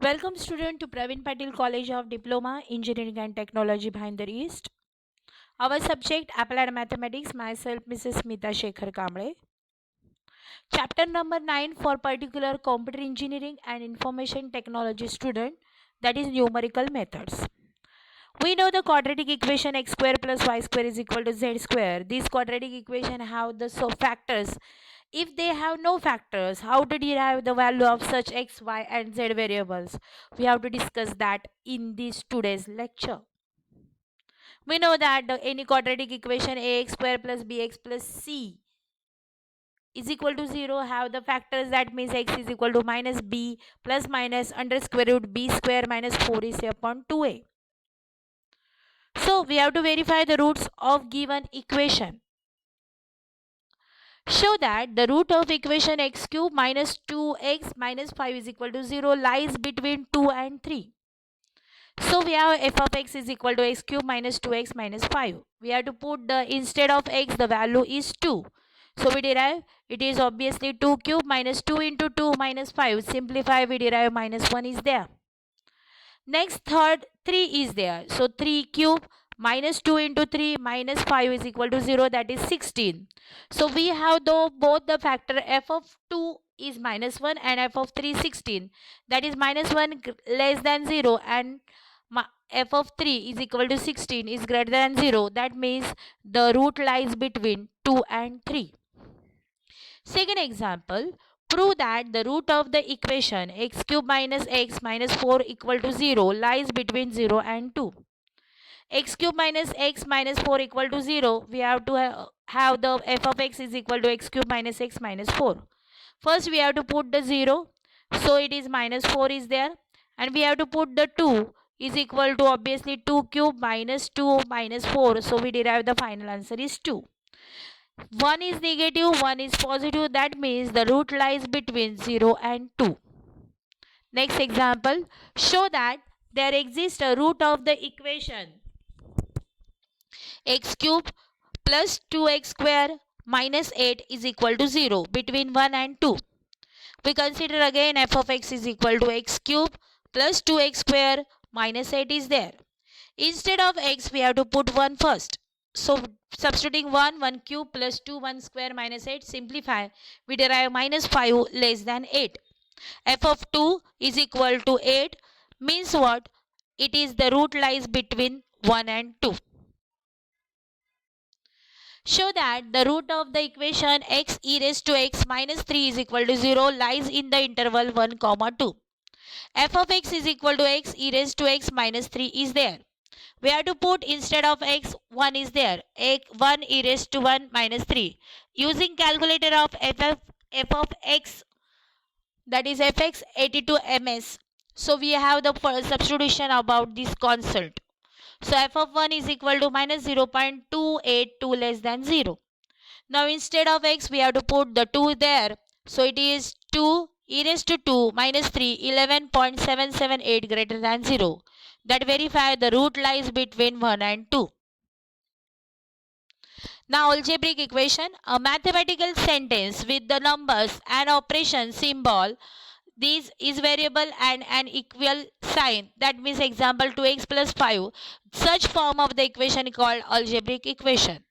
Welcome student to Praveen Patil College of Diploma Engineering and Technology Bhinder East. Our subject Applied Mathematics, myself Mrs. Smita Shekhar Kamble. Chapter number 9 for particular computer engineering and information technology student, that is numerical methods. We know the quadratic equation x square plus y square is equal to z square. These quadratic equation have the factors. If they have no factors, how to derive the value of such x, y and z variables? We have to discuss that in this today's lecture. We know that any quadratic equation ax square plus bx plus c is equal to 0 have the factors, that means x is equal to minus b plus minus under square root b square minus 4ac upon 2a. So we have to verify the roots of given equation. Show that the root of equation x cube minus 2x minus 5 is equal to 0 lies between 2 and 3. So we have f of x is equal to x cube minus 2x minus 5. We have to put the instead of x the value is 2. So we derive it is obviously 2 cube minus 2 into 2 minus 5. Simplify, we derive minus 1 is there. Next third 3 is there. So 3 cube minus 2 into 3 minus 5 is equal to 0, that is 16. So we have both the factor f of 2 is minus 1 and f of 3 16, that is minus 1 less than 0 and f of 3 is equal to 16 is greater than 0. That means the root lies between 2 and 3. Second example, prove that the root of the equation x cube minus x minus 4 equal to 0 lies between 0 and 2. X cube minus x minus 4 equal to 0, we have to have the f of x is equal to x cube minus x minus 4. First we have to put the 0, so it is minus 4 is there, and we have to put the 2 is equal to obviously 2 cube minus 2 minus 4, so we derive the final answer is 2. 1 is negative, 1 is positive, that means the root lies between 0 and 2. Next example, show that there exists a root of the equation x cube plus 2x square minus 8 is equal to 0 between 1 and 2. We consider again f of x is equal to x cube plus 2x square minus 8 is there. Instead of x, we have to put 1 first. So substituting 1 cube plus 2 1 square minus 8, simplify, we derive minus 5 less than 8. F of 2 is equal to 8 means what? It is the root lies between 1 and 2. Show that the root of the equation x e raised to x minus 3 is equal to 0 lies in the interval 1 comma 2. F of x is equal to x e raised to x minus 3 is there. We have to put instead of x 1 is there, 1 e raised to 1 minus 3. Using calculator of f of x, that is fx 82 ms. So we have the substitution about this constant. So f of 1 is equal to minus 0.282 less than 0. Now instead of x we have to put the 2 there. So it is 2 e raised to 2 minus 3 11.778 greater than 0. That verify the root lies between 1 and 2. Now algebraic equation, a mathematical sentence with the numbers and operation symbol, this is variable and an equal sign, that means example 2x plus 5. Such form of the equation called algebraic equation.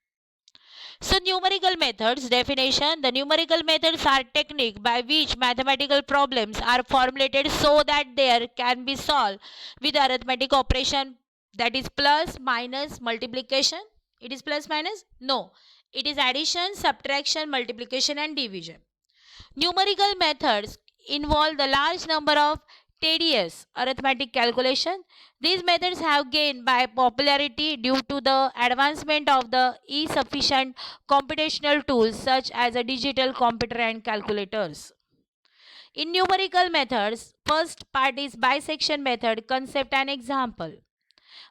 So numerical methods definition, the numerical methods are technique by which mathematical problems are formulated so that they can be solved with arithmetic operation, that is plus, minus, multiplication. It is plus, minus? No. It is addition, subtraction, multiplication and division. Numerical methods involve the large number of tedious arithmetic calculation. These methods have gained by popularity due to the advancement of the sufficient computational tools such as a digital computer and calculators. In numerical methods, first part is bisection method, concept and example.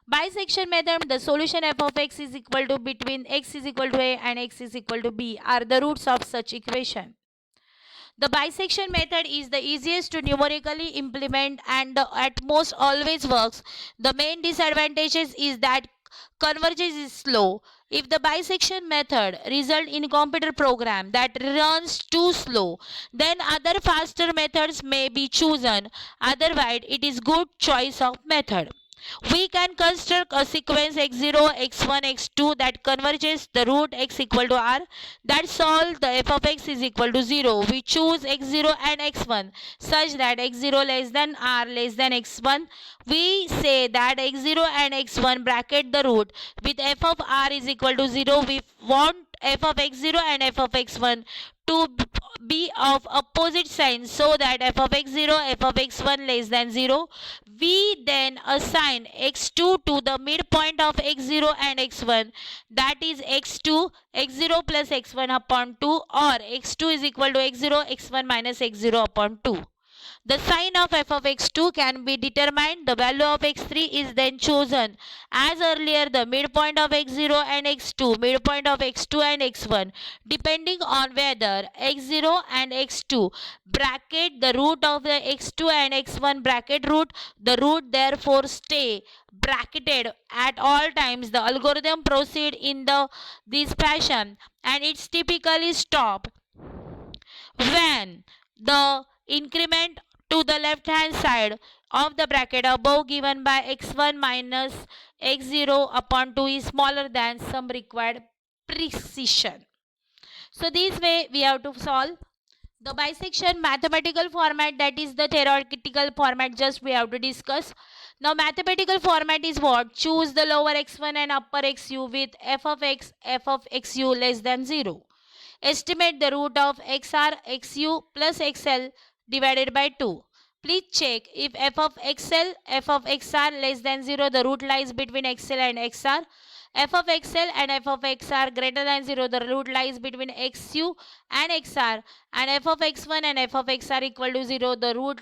Bisection method, the solution f of x is equal to between x is equal to a and x is equal to b are the roots of such equation. The bisection method is the easiest to numerically implement and at most always works. The main disadvantages is that convergence is slow. If the bisection method result in computer program that runs too slow, then other faster methods may be chosen. Otherwise, it is good choice of method. We can construct a sequence x0, x1, x2 that converges the root x equal to r that solve the f of x is equal to 0. We choose x0 and x1 such that x0 less than r less than x1. We say that x0 and x1 bracket the root with f of r is equal to 0. We want f of x0 and f of x1 to be of opposite signs so that f of x0, f of x1 less than 0. We then assign x2 to the midpoint of x0 and x1, that is x2, x0 plus x1 upon 2, or x2 is equal to x0, x1 minus x0 upon 2. The sign of f of x2 can be determined. The value of x3 is then chosen. As earlier, the midpoint of x0 and x2, midpoint of x2 and x1, depending on whether x0 and x2 bracket the root of the x2 and x1 bracket root, the root therefore stay bracketed at all times. The algorithm proceed in this fashion, and it's typically stop when the increment to the left hand side of the bracket above given by x1 minus x0 upon 2 is smaller than some required precision. So this way we have to solve the bisection mathematical format, that is the theoretical format just we have to discuss. Now mathematical format is what? Choose the lower x1 and upper xu with f of x, f of xu less than 0. Estimate the root of xr, xu plus xl divided by 2. Please check if f of xl, f of xr less than 0, the root lies between xl and xr. F of xl and f of xr greater than 0, the root lies between xu and xr. And f of x1 and f of xr equal to 0, the root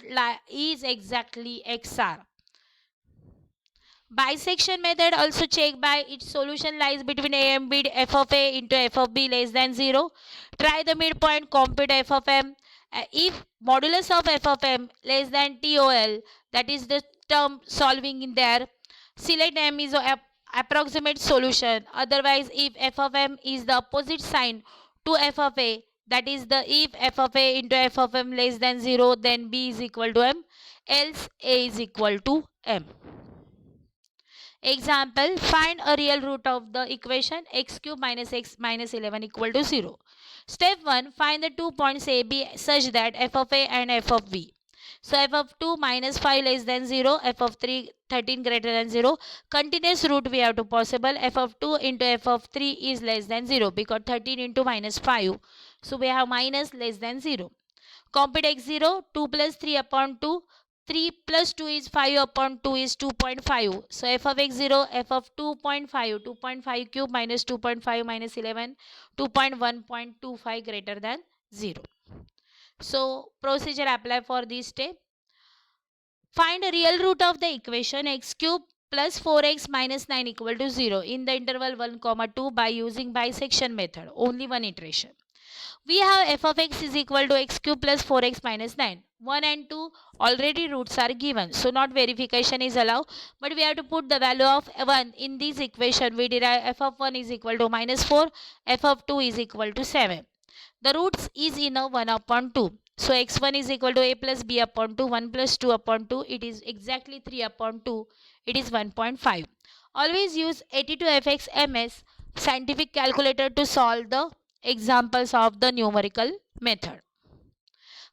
is exactly xr. Bisection method also check by its solution lies between a and b, f of a into f of b less than 0. Try the midpoint, compute f of m. If modulus of f of m less than TOL, that is the term solving in there, select m is a approximate solution. Otherwise, if f of m is the opposite sign to f of a, that is the if f of a into f of m less than 0, then b is equal to m, else a is equal to m. Example, find a real root of the equation x cube minus x minus 11 equal to 0. Step 1, find the 2 points a, b such that f of a and f of b. So f of 2 minus 5 less than 0, f of 3 13 greater than 0. Continuous root we have to possible. F of 2 into f of 3 is less than 0 because 13 into minus 5. So we have minus less than 0. Compute x0, 2 plus 3 upon 2. 3 plus 2 is 5 upon 2 is 2.5. So f of x0, f of 2.5, 2.5 cube minus 2.5 minus 11, 2.1.25 greater than 0. So procedure apply for this step. Find a real root of the equation x cube plus 4x minus 9 equal to 0 in the interval 1, 2 by using bisection method. Only one iteration. We have f of x is equal to x cube plus 4x minus 9. 1 and 2 already roots are given, so not verification is allowed, but we have to put the value of 1 in this equation. We derive f of 1 is equal to minus 4, f of 2 is equal to 7. The roots is in a 1 upon 2. So x1 is equal to a plus b upon 2, 1 plus 2 upon 2, it is exactly 3 upon 2, it is 1.5. Always use 82FXMS scientific calculator to solve the examples of the numerical method.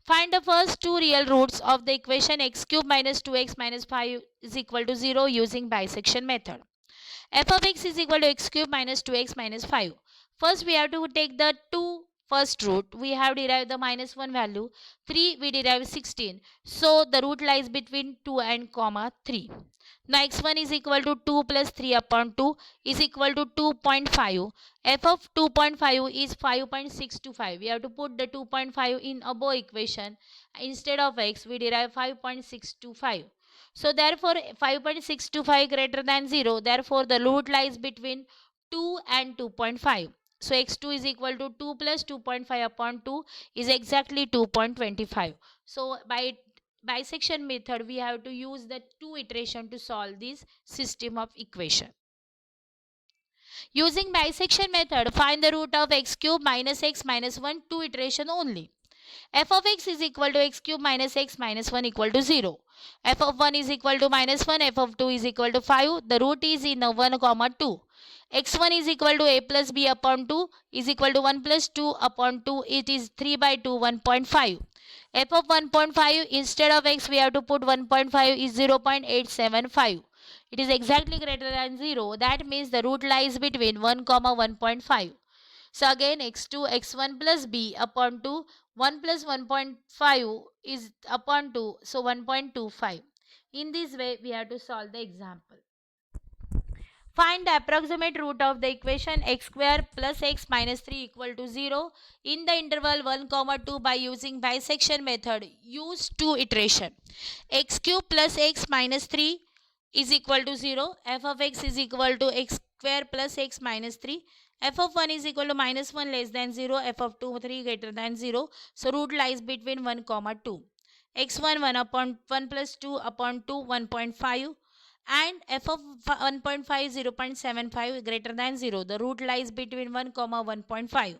Find the first two real roots of the equation x cube minus 2x minus 5 is equal to 0 using bisection method. F of x is equal to x cube minus 2x minus 5. First we have to take the two first root. We have derived the minus 1 value. 3 we derive 16. So the root lies between 2 and comma 3. Now x1 is equal to 2 plus 3 upon 2 is equal to 2.5. F of 2.5 is 5.625. We have to put the 2.5 in above equation. Instead of x, we derive 5.625. So therefore 5.625 greater than 0. Therefore the root lies between 2 and 2.5. So x2 is equal to 2 plus 2.5 upon 2 is exactly 2.25. So by bisection method we have to use the two iteration to solve this system of equation. Using bisection method, find the root of x cube minus x minus 1, 2 iteration only. F of x is equal to x cube minus x minus 1 equal to 0. F of 1 is equal to minus 1. F of 2 is equal to 5. The root is in 1 comma 2. X1 is equal to a plus b upon 2 is equal to 1 plus 2 upon 2. It is 3 by 2, 1.5. F of 1.5, instead of x we have to put 1.5 is 0.875. It is exactly greater than 0. That means the root lies between 1 comma 1.5. So again x2 x1 plus b upon 2, 1 plus 1.5 is upon 2, so 1.25. In this way we have to solve the example. Find the approximate root of the equation x square plus x minus 3 equal to 0 in the interval 1 comma 2 by using bisection method. Use 2 iteration. X cube plus x minus 3 is equal to 0. F of x is equal to x square plus x minus 3. F of 1 is equal to minus 1 less than 0. F of 2 3 greater than 0. So root lies between 1 comma 2. X1 1 upon 1 plus 2 upon 2 1.5, and f of 1.5 0.75 greater than 0. The root lies between 1 comma 1.5.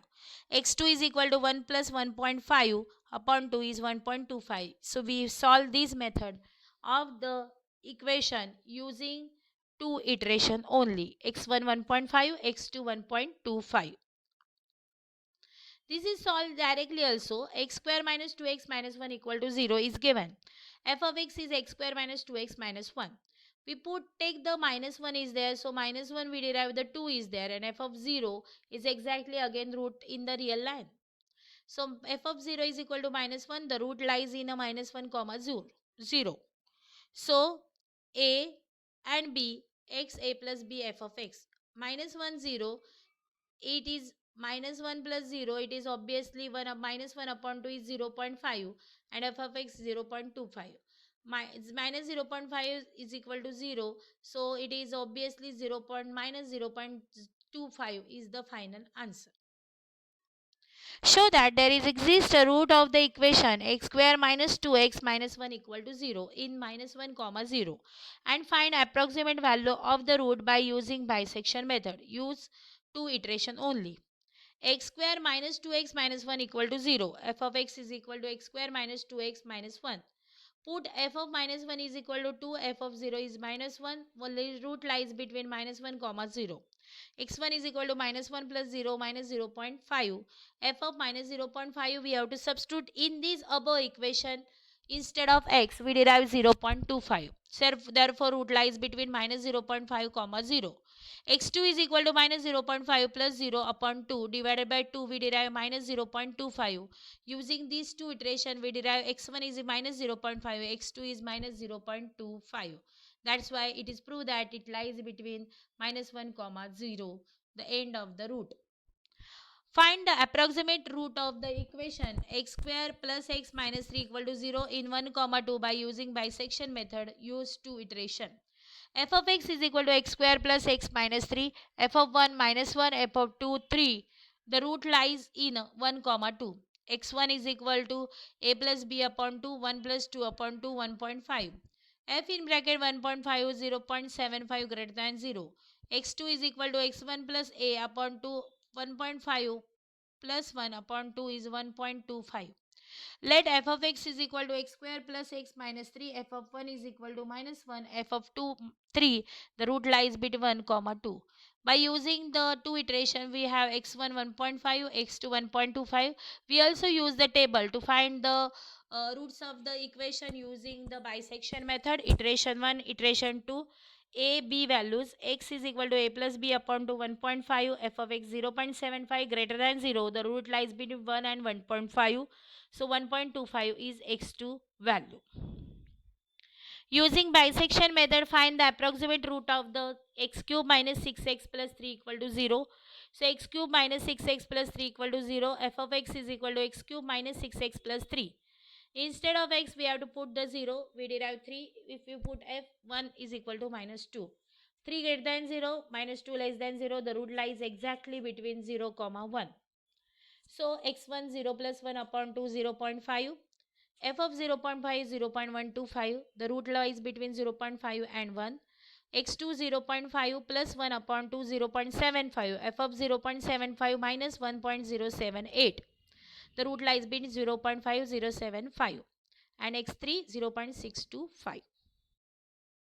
X2 is equal to 1 plus 1.5 upon 2 is 1.25. So we solve this method of the equation using 2 iteration only. X1 1.5, X2 1.25. This is solved directly also. X square minus 2x minus 1 equal to 0 is given. F of x is x square minus 2x minus 1. We take the minus 1 is there, so minus 1 we derive the 2 is there, and f of 0 is exactly again root in the real line. So f of 0 is equal to minus 1, the root lies in a minus 1 comma 0. So a and b, x a plus b f of x. Minus 1 0, it is minus 1 plus 0, it is obviously 1 minus 1 upon 2 is 0.5, and f of x 0.25. Minus 0.5 is equal to 0, so it is obviously 0. Minus 0.25 is the final answer. Show that there exists a root of the equation x square minus 2x minus 1 equal to 0 in minus 1 comma 0, and find approximate value of the root by using bisection method. Use 2 iteration only. X square minus 2x minus 1 equal to 0. F of x is equal to x square minus 2x minus 1. Put f of minus 1 is equal to 2, f of 0 is minus 1. Root lies between minus 1 comma 0. X1 is equal to minus 1 plus 0 minus 0.5. F of minus 0.5 we have to substitute in this above equation. Instead of x we derive 0.25. Therefore root lies between minus 0.5 comma 0. X2 is equal to minus 0.5 plus 0 upon 2 divided by 2 we derive minus 0.25. Using these two iteration we derive x1 is minus 0.5, x2 is minus 0.25. That's why it is proved that it lies between minus 1 comma 0, the end of the root. Find the approximate root of the equation x square plus x minus 3 equal to 0 in 1 comma 2 by using bisection method. Use 2 iteration. F of x is equal to x square plus x minus 3, f of 1 minus 1, f of 2 3. The root lies in 1 comma 2. X1 is equal to a plus b upon 2, 1 plus 2 upon 2, 1.5. F in bracket 1.5 0.75 greater than 0. X2 is equal to x1 plus a upon 2, 1.5 plus 1 upon 2 is 1.25. Let f of x is equal to x square plus x minus 3, f of 1 is equal to minus 1, f of 2 3. The root lies between 1 comma 2. By using the 2 iteration we have x1 1.5, x2 1.25. We also use the table to find the roots of the equation using the bisection method. Iteration 1, iteration 2. A, B values. X is equal to a plus b upon 2, 1.5. F of x 0.75 greater than 0. The root lies between 1 and 1.5. So 1.25 is x2 value. Using bisection method, find the approximate root of the x cube minus 6x plus 3 equal to 0. So x cube minus 6x plus 3 equal to 0. F of x is equal to x cube minus 6x plus 3. Instead of x we have to put the 0. We derive 3. If you put f1 is equal to minus 2. 3 greater than 0, minus 2 less than 0. The root lies exactly between 0 comma 1. So x1 0 plus 1 upon 2 0.5. F of 0.5 is 0.125. The root lies between 0.5 and 1. x2 0.5 plus 1 upon 2 0.75, f of 0.75 minus 1.078. The root lies between 0.5075 and x3 0.625.